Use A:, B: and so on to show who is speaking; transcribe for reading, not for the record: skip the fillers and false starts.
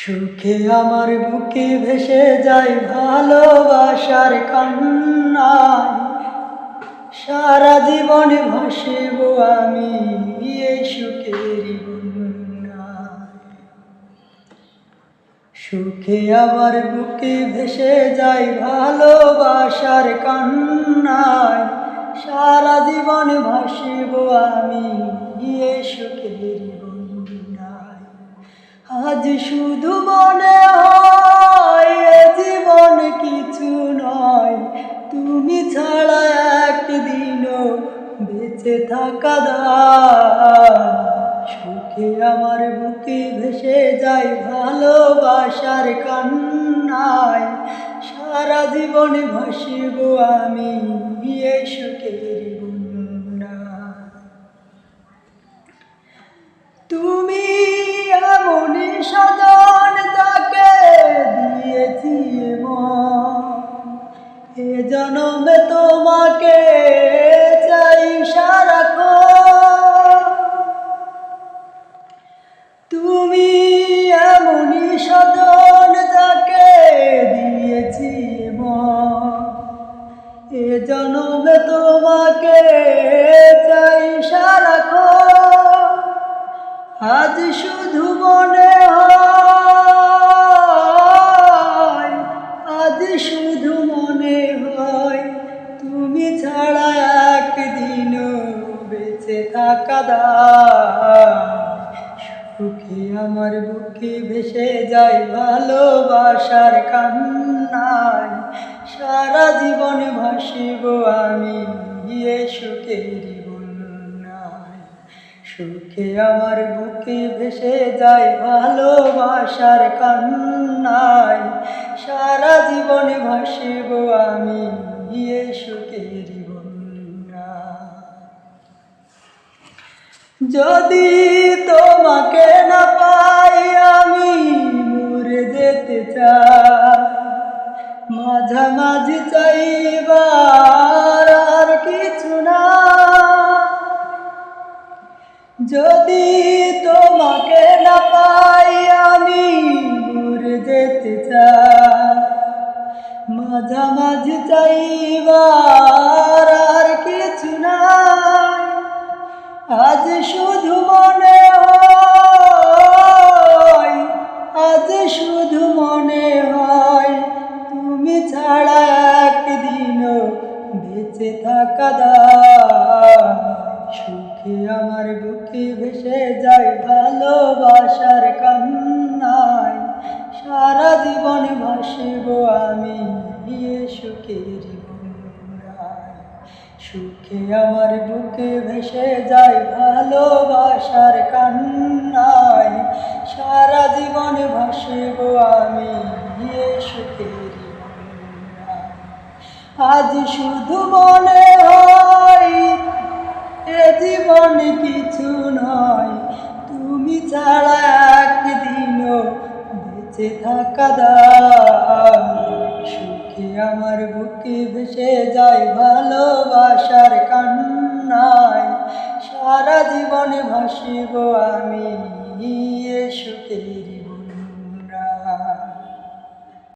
A: সুখে আমার বুকে ভেসে যায় ভালোবাসার কান্নায়, সারা জীবন ভাসিব আমি এই সুখের বন্যায়। সুখে আমার বুকে ভেসে যায় ভালোবাসার কান্নায়, সারা জীবন ভাসিব আমি এই সুখের বন্যায়। আজ শুধু মনে হয় এ জীবন কিছু নয়, তুমি ছাড়া একদিনও বেঁচে থাকা দায়। সুখে আমার বুকে ভেসে যায় ভালোবাসার কান্নায়, সারা জীবন ভাসিব আমি এ সুখের বন্যায়। তুমি এমনই সাজন যাকে দিয়েছি মন, এ জনমে তোমাকে চাই সারাক্ষণ। তুমি এমনই সাজন যাকে দিয়েছি মন, এ জনমে তোমাকে চাই সারাক্ষণ। আজ শুধু মনে হয়, আজ শুধু মনে হয়, তুমি ছাড়া একদিনও বেঁচে থাকা দায়। সুখে আমার বুকে ভেসে যায় ভালোবাসার কান্নায়, সারা জীবন ভাসিব আমি এ সুখের বন্যায়। সুখে আমার বুকে ভেসে যায় ভালোবাসার কান্নায়, সারা জীবন ভাসিব আমি এ সুখের বন্যায়। যদি তোমাকে না পাই আমি মরে যেতে চাই, মাঝামাঝি চাইবার আর কিছু না। যদি তোমাকে না পাই আমি মরে যেতে চাই, মাঝামাঝি চাইবার আর কিছু নাই। আজ শুধু মনে হয়, আজ শুধু মনে হয়, তুমি ছাড়া একদিনও বেঁচে থাকা দায়। সুখে আমার বুকে ভেসে যায় ভালোবাসার কান্নায়, সারা জীবন ভাসিব আমি এ সুখের বন্যায়। সুখে আমার বুকে ভেসে যায় ভালোবাসার কান্নায়, সারা জীবন ভাসিব আমি এ সুখের বন্যায়। আজ শুধু মনে হয় এ জীবন কিছু নয়, তুমি ছাড়া একদিনও বেঁচে থাকা দায়। সুখে আমার বুকে ভেসে যায় ভালোবাসার কান্নায়, সারা জীবন ভাসিব আমি এ সুখের